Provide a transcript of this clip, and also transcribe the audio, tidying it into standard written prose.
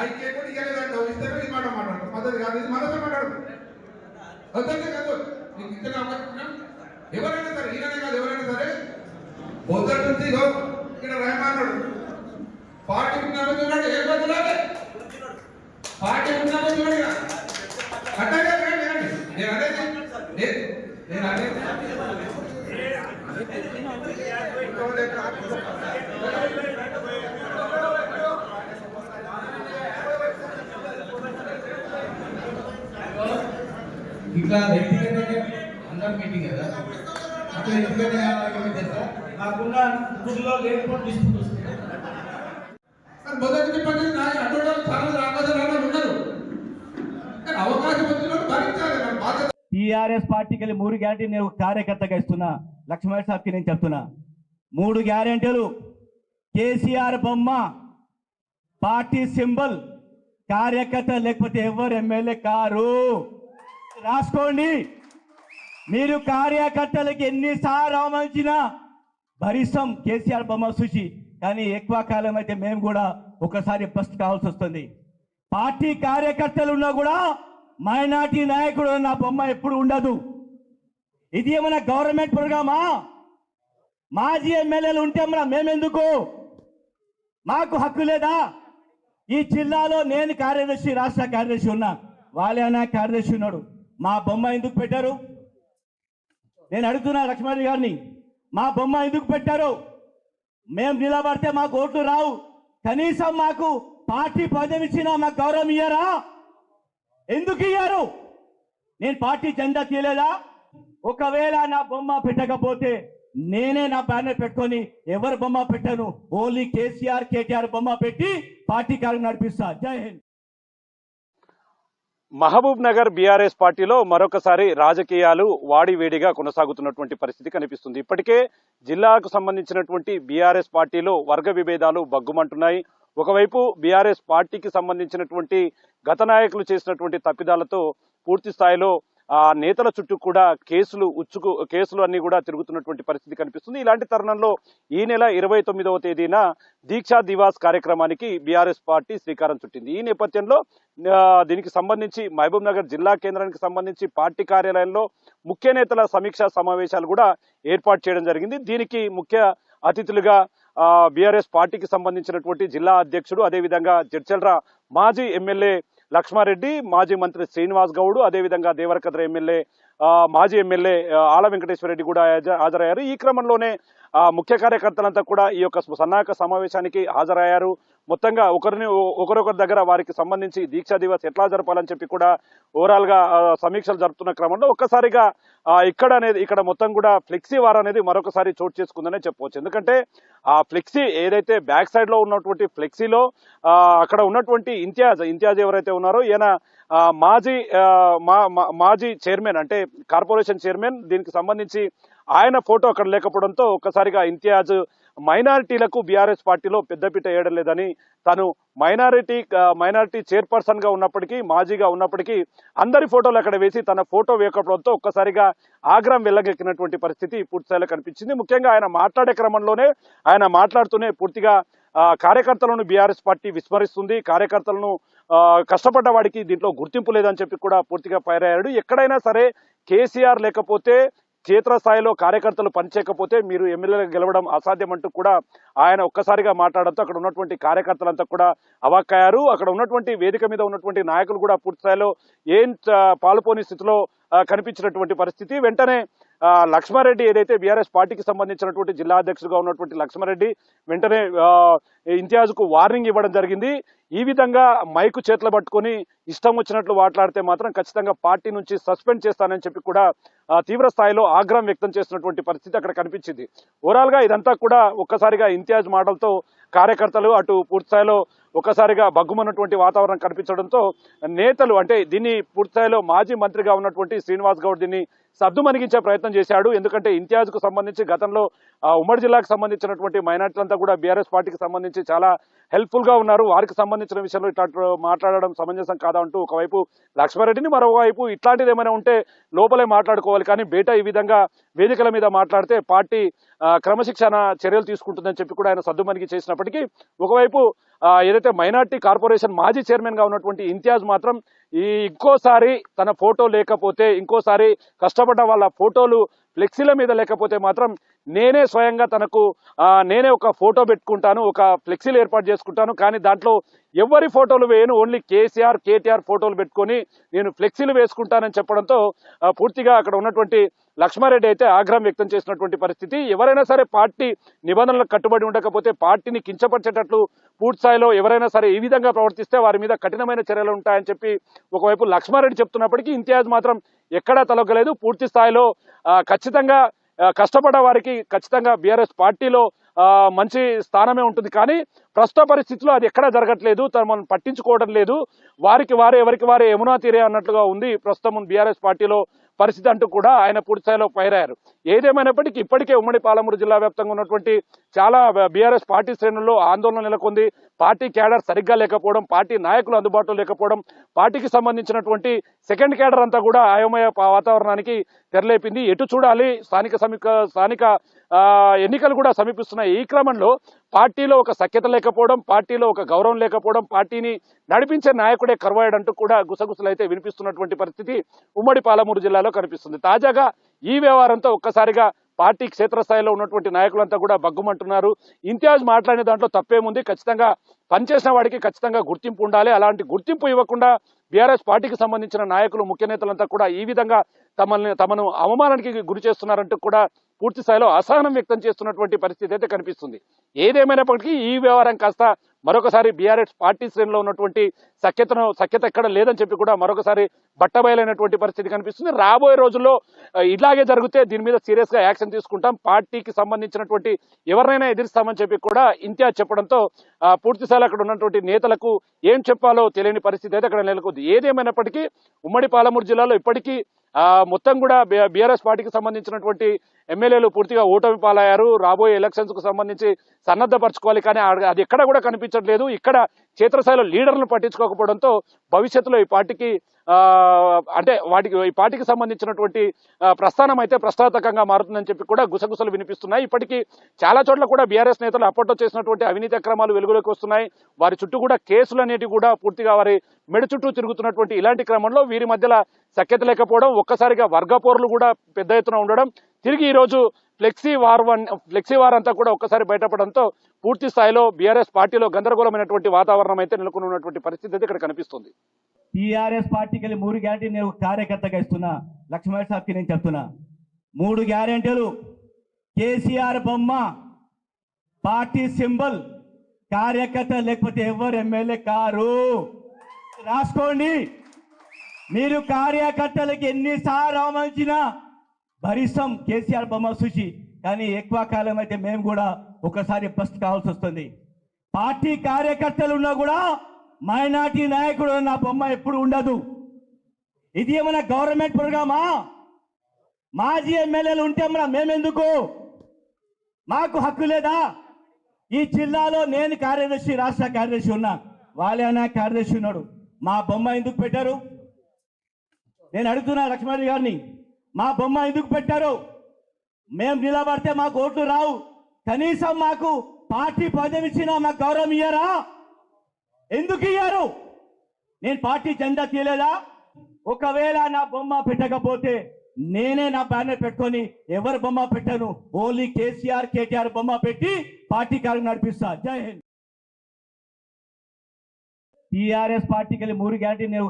IK కూడా ఇవ్వలేదంటావు, ఇస్తే ఈ మాట మాట్లాడతాం. పద్ధతి కాదు, ఇది మనతో మాట్లాడు. వద్దంటే కాదు, నీకు ఇచ్చిన అవకాశం ఎవరైనా సరే, ఈయననే కాదు ఎవరైనా సరే పొద్దుట నుంచి ఇక్కడ రాయమాన్నాడు పార్టీ ఉన్నామో చూడండి, ఏ బదులాలి పార్టీ ఉన్నామో చూడండి. అట్టగా వినండి, నేను అనేది ఇట్లా వ్యక్తిగతంగా అందరం మీటింగ్ కదా, అట్లా వ్యక్తిగతంగా నాకున్న ఊళ్ళో లేకపోతే డిస్ప్యూట్ వస్తుంది. మొదటి పద్ధతి అటువంటి చాలా రామజనాలు ఉన్నారు, కానీ అవకాశం వచ్చినప్పుడు భరించాలి మన బాధ్యత. టీఆర్ఎస్ పార్టీకి వెళ్ళి 3 గ్యారెంటీలు నేను కార్యకర్తగా ఇస్తున్నా. లక్ష్మణ సాబ్కి నేను చెప్తున్నా, 3 గ్యారెంటీలు. కేసీఆర్ బొమ్మ, పార్టీ సింబల్, కార్యకర్త లేకపోతే ఎవరు ఎమ్మెల్యే కారు. రాసుకోండి. మీరు కార్యకర్తలకి ఎన్నిసార్లు అవమానించినా భరిస్తాం కేసీఆర్ బొమ్మ చూసి, కానీ ఎక్కువ కాలం అయితే మేము కూడా ఒకసారి బస్ట్ కావాల్సి వస్తుంది. పార్టీ కార్యకర్తలు ఉన్నా కూడా మైనార్టీ నాయకుడు నా బొమ్మ ఎప్పుడు ఉండదు. ఇది ఏమైనా గవర్నమెంట్ ప్రోగ్రామా? మాజీ ఎమ్మెల్యేలు ఉంటే మేమెందుకు? మాకు హక్కు లేదా? ఈ జిల్లాలో నేను కార్యదర్శి, రాష్ట్ర కార్యదర్శి ఉన్నా, వాళ్ళైనా కార్యదర్శి ఉన్నాడు, మా బొమ్మ ఎందుకు పెట్టారు? నేను అడుగుతున్నా లక్ష్మణ్ గారిని, మా బొమ్మ ఎందుకు పెట్టారు? మేము నిలబడితే మాకు ఓట్లు రావు, కనీసం మాకు పార్టీ పదవి ఇచ్చినా మాకు గౌరవం ఇయ్యారా? ఎందుకు ఇయ్యారు? నేను పార్టీ జెండా తీయలేదా? ఒకవేళ నా బొమ్మ పెట్టకపోతే నేనే నా బ్యానర్ పెట్టుకొని ఎవరు బొమ్మ పెట్టాను, ఓన్లీ కేసీఆర్ కేటీఆర్ బొమ్మ పెట్టి పార్టీ కార్యక్రమం నడిపిస్తా. జై హింద్. మహబూబ్ నగర్ బీఆర్ఎస్ పార్టీలో మరొకసారి రాజకీయాలు వాడివేడిగా కొనసాగుతున్నటువంటి పరిస్థితి కనిపిస్తుంది. ఇప్పటికే జిల్లాకు సంబంధించినటువంటి బీఆర్ఎస్ పార్టీలో వర్గ విభేదాలు బగ్గుమంటున్నాయి. ఒకవైపు బీఆర్ఎస్ పార్టీకి సంబంధించినటువంటి గత నాయకులు చేసినటువంటి తప్పిదాలతో పూర్తి స్థాయిలో ఆ నేతల చుట్టూ కూడా కేసులు అన్ని కూడా తిరుగుతున్నటువంటి పరిస్థితి కనిపిస్తుంది. ఇలాంటి తరుణంలో ఈ నెల 29వ తేదీన దీక్షా దివాస్ కార్యక్రమానికి బీఆర్ఎస్ పార్టీ శ్రీకారం చుట్టింది. ఈ నేపథ్యంలో దీనికి సంబంధించి మహబూబ్ నగర్ జిల్లా కేంద్రానికి సంబంధించి పార్టీ కార్యాలయంలో ముఖ్య నేతల సమీక్షా సమావేశాలు కూడా ఏర్పాటు చేయడం జరిగింది. దీనికి ముఖ్య అతిథులుగా బీఆర్ఎస్ పార్టీకి సంబంధించినటువంటి జిల్లా అధ్యక్షుడు, అదేవిధంగా జడ్చల్రా మాజీ ఎమ్మెల్యే లక్ష్మారెడ్డి, మాజీ మంత్రి శ్రీనివాస్ గౌడ్, అదేవిధంగా దేవరకద్ర ఎమ్మెల్యే మాజీ ఎమ్మెల్యే ఆల వెంకటేశ్వర రెడ్డి కూడా హాజరయ్యారు. ఈ క్రమంలోనే ముఖ్య కార్యకర్తలంతా కూడా ఈ యొక్క సన్నాహక సమావేశానికి హాజరయ్యారు. మొత్తంగా ఒకరొకరి దగ్గర వారికి సంబంధించి దీక్షా దివస్ ఎట్లా జరపాలని చెప్పి కూడా ఓవరాల్ గా సమీక్షలు జరుపుతున్న క్రమంలో ఒక్కసారిగా ఇక్కడ మొత్తం కూడా ఫ్లెక్సీ వార్ అనేది మరొకసారి చోటు చేసుకుందనే చెప్పవచ్చు. ఎందుకంటే ఆ ఫ్లెక్సీ ఏదైతే బ్యాక్ సైడ్ లో ఉన్నటువంటి ఫ్లెక్సీలో అక్కడ ఉన్నటువంటి ఇంతియాజ్ ఎవరైతే ఉన్నారో ఈయన మాజీ చైర్మన్, అంటే కార్పొరేషన్ చైర్మన్, దీనికి సంబంధించి ఆయన ఫోటో అక్కడ లేకపోవడంతో ఒక్కసారిగా ఇంతియాజ్ మైనారిటీలకు బీఆర్ఎస్ పార్టీలో పెద్దపీట వేయడం లేదని, తను మైనారిటీ చైర్పర్సన్ గా ఉన్నప్పటికీ, మాజీగా ఉన్నప్పటికీ అందరి ఫోటోలు అక్కడ వేసి తన ఫోటో వేయకపోవడంతో ఒక్కసారిగా ఆగ్రహం వెళ్ళగెక్కినటువంటి పరిస్థితి పూర్తిస్థాయిలో కనిపించింది. ముఖ్యంగా ఆయన మాట్లాడే క్రమంలోనే ఆయన మాట్లాడుతూనే పూర్తిగా కార్యకర్తలను బీఆర్ఎస్ పార్టీ విస్మరిస్తుంది, కార్యకర్తలను కష్టపడ్డ వాడికి దీంట్లో గుర్తింపు లేదని చెప్పి కూడా పూర్తిగా ఫైర్ అయ్యాడు. ఎక్కడైనా సరే కేసీఆర్ లేకపోతే, క్షేత్రస్థాయిలో కార్యకర్తలు పనిచేయకపోతే మీరు ఎమ్మెల్యేగా గెలవడం అసాధ్యం అంటూ కూడా ఆయన ఒక్కసారిగా మాట్లాడడంతో అక్కడ ఉన్నటువంటి కార్యకర్తలంతా కూడా అవాక్కయ్యారు. అక్కడ ఉన్నటువంటి వేదిక మీద ఉన్నటువంటి నాయకులు కూడా పూర్తి స్థాయిలో ఏం పాల్పోని స్థితిలో కనిపించినటువంటి పరిస్థితి. వెంటనే లక్ష్మారెడ్డి ఏదైతే బీఆర్ఎస్ పార్టీకి సంబంధించినటువంటి జిల్లా అధ్యక్షుడుగా ఉన్నటువంటి లక్ష్మారెడ్డి వెంటనే ఇంతియాజ్కు వార్నింగ్ ఇవ్వడం జరిగింది. ఈ విధంగా మైకు చేతులు పట్టుకొని ఇష్టం వచ్చినట్లు మాట్లాడితే మాత్రం ఖచ్చితంగా పార్టీ నుంచి సస్పెండ్ చేస్తానని చెప్పి కూడా తీవ్ర స్థాయిలో ఆగ్రహం వ్యక్తం చేస్తున్నటువంటి పరిస్థితి అక్కడ కనిపించింది. ఓవరాల్ గా ఇదంతా కూడా ఒక్కసారిగా ఇంతియాజ్ మాటలతో కార్యకర్తలు అటు పూర్తి స్థాయిలో ఒక్కసారిగా బగ్గుమన్నటువంటి వాతావరణం కనిపించడంతో నేతలు, అంటే దీన్ని పూర్తి స్థాయిలో మాజీ మంత్రిగా ఉన్నటువంటి శ్రీనివాస్ గౌడ్ దీన్ని సద్దుమణిగించే ప్రయత్నం చేశాడు. ఎందుకంటే ఇంతియాజ్కు సంబంధించి గతంలో ఉమ్మడి జిల్లాకు సంబంధించినటువంటి మైనార్టీలంతా కూడా బీఆర్ఎస్ పార్టీకి సంబంధించి చాలా హెల్ప్ఫుల్ గా ఉన్నారు, వారికి సంబంధించిన విషయంలో ఇట్లా మాట్లాడడం సమంజసం కాదా అంటూ ఒకవైపు లక్ష్మారెడ్డిని, మరోవైపు ఇట్లాంటిది ఏమైనా ఉంటే లోపలే మాట్లాడుకోవాలి, కానీ బయట ఈ విధంగా వేదికల మీద మాట్లాడితే పార్టీ క్రమశిక్షణ చర్యలు తీసుకుంటుందని చెప్పి కూడా ఆయన సద్దుమణిగి చేసినప్పటికీ ఒకవైపు ఏదైతే మైనార్టీ కార్పొరేషన్ మాజీ చైర్మన్ గా ఉన్నటువంటి ఇంతియాజ్ మాత్రం ఇంకోసారి తన ఫోటో లేకపోతే, ఇంకోసారి కష్టపడ్డ వాళ్ళ ఫోటోలు ఫ్లెక్సీల మీద లేకపోతే మాత్రం నేనే స్వయంగా తనకు నేనే ఒక ఫోటో పెట్టుకుంటాను, ఒక ఫ్లెక్సీలు ఏర్పాటు చేసుకుంటాను, కానీ దాంట్లో ఎవరి ఫోటోలు వేయను, ఓన్లీ కేసీఆర్ కేటీఆర్ ఫోటోలు పెట్టుకొని నేను ఫ్లెక్సీలు వేసుకుంటానని చెప్పడంతో పూర్తిగా అక్కడ ఉన్నటువంటి లక్ష్మారెడ్డి అయితే ఆగ్రహం వ్యక్తం చేసినటువంటి పరిస్థితి. ఎవరైనా సరే పార్టీ నిబంధనలకు కట్టుబడి ఉండకపోతే, పార్టీని కించపరిచేటట్లు పూర్తి స్థాయిలో ఎవరైనా సరే ఈ విధంగా ప్రవర్తిస్తే వారి మీద కఠినమైన చర్యలు ఉంటాయని చెప్పి ఒకవైపు లక్ష్మారెడ్డి చెప్తున్నప్పటికీ ఇంతియాజ్ మాత్రం ఎక్కడా తలొగ్గలేదు. పూర్తి స్థాయిలో ఖచ్చితంగా కష్టపడ్డ వారికి ఖచ్చితంగా బీఆర్ఎస్ పార్టీలో మంచి స్థానమే ఉంటుంది, కానీ ప్రస్తుత పరిస్థితిలో అది ఎక్కడా జరగట్లేదు, తమను పట్టించుకోవడం లేదు, వారికి వారే ఎవరికి వారే యమునా తీరే అన్నట్లుగా ఉంది ప్రస్తుతం బీఆర్ఎస్ పార్టీలో పరిస్థితి అంటూ కూడా ఆయన పూర్తి స్థాయిలో పైరారు. ఏదేమైనప్పటికీ ఇప్పటికే ఉమ్మడి పాలమూరు జిల్లా వ్యాప్తంగా ఉన్నటువంటి చాలా బీఆర్ఎస్ పార్టీ శ్రేణుల్లో ఆందోళన నెలకొంది. పార్టీ క్యాడర్ సరిగ్గా లేకపోవడం, పార్టీ నాయకులు అందుబాటులో లేకపోవడం, పార్టీకి సంబంధించినటువంటి సెకండ్ క్యాడర్ అంతా కూడా అయోమయ వాతావరణానికి తెరలేపింది. ఎటు చూడాలి, స్థానిక ఎన్నికలు కూడా సమీపిస్తున్నాయి. ఈ క్రమంలో పార్టీలో ఒక సఖ్యత లేకపోవడం, పార్టీలో ఒక గౌరవం లేకపోవడం, పార్టీని నడిపించే నాయకుడే కరువాయడంటూ కూడా గుసగుసలు అయితే వినిపిస్తున్నటువంటి పరిస్థితి ఉమ్మడి పాలమూరు జిల్లాలో కనిపిస్తుంది. తాజాగా ఈ వ్యవహారంతో ఒక్కసారిగా పార్టీ క్షేత్రస్థాయిలో ఉన్నటువంటి నాయకులంతా కూడా బగ్గుమంటున్నారు. ఇంతియాజ్ మాట్లాడిన దాంట్లో తప్పేముంది, ఖచ్చితంగా పనిచేసిన వాడికి ఖచ్చితంగా గుర్తింపు ఉండాలి, అలాంటి గుర్తింపు ఇవ్వకుండా బీఆర్ఎస్ పార్టీకి సంబంధించిన నాయకులు, ముఖ్య నేతలంతా కూడా ఈ విధంగా తమను అవమానానికి గురి చేస్తున్నారంటూ కూడా పూర్తి స్థాయిలో అసహనం వ్యక్తం చేస్తున్నటువంటి పరిస్థితి అయితే కనిపిస్తుంది. ఏదేమైనప్పటికీ ఈ వ్యవహారం కాస్త మరొకసారి బీఆర్ఎస్ పార్టీ శ్రేణిలో ఉన్నటువంటి సఖ్యత ఎక్కడ లేదని చెప్పి కూడా మరొకసారి బట్టబయలైనటువంటి పరిస్థితి కనిపిస్తుంది. రాబోయే రోజుల్లో ఇలాగే జరిగితే దీని మీద సీరియస్ గా యాక్షన్ తీసుకుంటాం, పార్టీకి సంబంధించినటువంటి ఎవరినైనా ఎదిరిస్తామని చెప్పి కూడా ఇంతియాజ్ చెప్పడంతో పూర్తి స్థాయిలో అక్కడ ఉన్నటువంటి నేతలకు ఏం చెప్పాలో తెలియని పరిస్థితి అయితే అక్కడ నెలకొంది. ఏదేమైనప్పటికీ ఉమ్మడి పాలమూరు జిల్లాలో ఇప్పటికీ మొత్తం కూడా బీఆర్ఎస్ పార్టీకి సంబంధించినటువంటి ఎమ్మెల్యేలు పూర్తిగా ఓటమి పాలయ్యారు. రాబోయే ఎలక్షన్స్ కు సంబంధించి సన్నద్ధపరచుకోవాలి, కానీ అది ఎక్కడ కూడా కనిపించట్లేదు. ఇక్కడ క్షేత్రస్థాయిలో లీడర్లను పట్టించుకోకపోవడంతో భవిష్యత్తులో ఈ పార్టీకి ఈ పార్టీకి సంబంధించినటువంటి ప్రస్థానం అయితే ప్రశ్నార్థకంగా మారుతుందని చెప్పి కూడా గుసగుసలు వినిపిస్తున్నాయి. ఇప్పటికీ చాలా చోట్ల కూడా బీఆర్ఎస్ నేతలు అప్పట్లో చేసినటువంటి అవినీతి అక్రమాలు వెలుగులోకి వస్తున్నాయి. వారి చుట్టూ కూడా కేసులు అనేటివి కూడా పూర్తిగా వారి మెడ చుట్టూ తిరుగుతున్నటువంటి ఇలాంటి క్రమంలో వీరి మధ్యలో సఖ్యత లేకపోవడం, ఒక్కసారిగా వర్గపోరులు కూడా పెద్ద ఎత్తున ఉండడం, తిరిగి ఈరోజు ఫ్లెక్సీ వార్ అంతా కూడా ఒక్కసారి బయటపడంతో పూర్తి స్థాయిలో బీఆర్ఎస్ పార్టీలో గందరగోళమైనటువంటి వాతావరణం అయితే నెలకొని ఉన్నటువంటి పరిస్థితి అయితే ఇక్కడ కనిపిస్తుంది. టీఆర్ఎస్ పార్టీకి వెళ్ళి 3 గ్యారెంటీ నేను కార్యకర్తగా ఇస్తున్నా, లక్ష్మణ్ సాబ్కి నేను చెప్తున్నా. 3 గ్యారెంటీలు, కేసీఆర్ బొమ్మ, పార్టీ సింబల్, కార్యకర్త లేకపోతే ఎవరు ఎమ్మెల్యే కారు. రాసుకోండి. మీరు కార్యకర్తలకి ఎన్నిసార్లు అవమానించినా భరిస్తాం కేసీఆర్ బొమ్మ చూసి, కానీ ఎక్కువ కాలం అయితే మేము కూడా ఒకసారి బస్ట్ కావాల్సి వస్తుంది. పార్టీ కార్యకర్తలు ఉన్నా కూడా మైనార్టీ నాయకుడు నా బొమ్మ ఎప్పుడు ఉండదు. ఇది ఏమైనా గవర్నమెంట్ ప్రోగ్రామా? మాజీ ఎమ్మెల్యేలు ఉంటే మేమెందుకు? మాకు హక్కు లేదా? ఈ జిల్లాలో నేను కార్యదర్శి, రాష్ట్ర కార్యదర్శి ఉన్నా, వాళ్ళైనా కార్యదర్శి ఉన్నాడు, మా బొమ్మ ఎందుకు పెట్టారు? నేను అడుగుతున్నా లక్ష్మణ్ గారిని, మా బొమ్మ ఎందుకు పెట్టారు? మేము నిలబడితే మాకు ఓట్లు రావు, కనీసం మాకు పార్టీ పదవి ఇచ్చినా మాకు గౌరవం ఇయ్యారా? ఎందుకు ఇయ్యారు? నేను పార్టీ జెండా తీయలేదా? ఒకవేళ నా బొమ్మ పెట్టకపోతే నేనే నా బ్యానర్ పెట్టుకొని ఎవరు బొమ్మ పెట్టాను, ఓన్లీ కేసీఆర్ కేటీఆర్ బొమ్మ పెట్టి పార్టీ కార్యక్రమం నడిపిస్తా. జై హింద్. టీఆర్ఎస్ పార్టీకి వెళ్ళి 3 గ్యారెంటీ నేను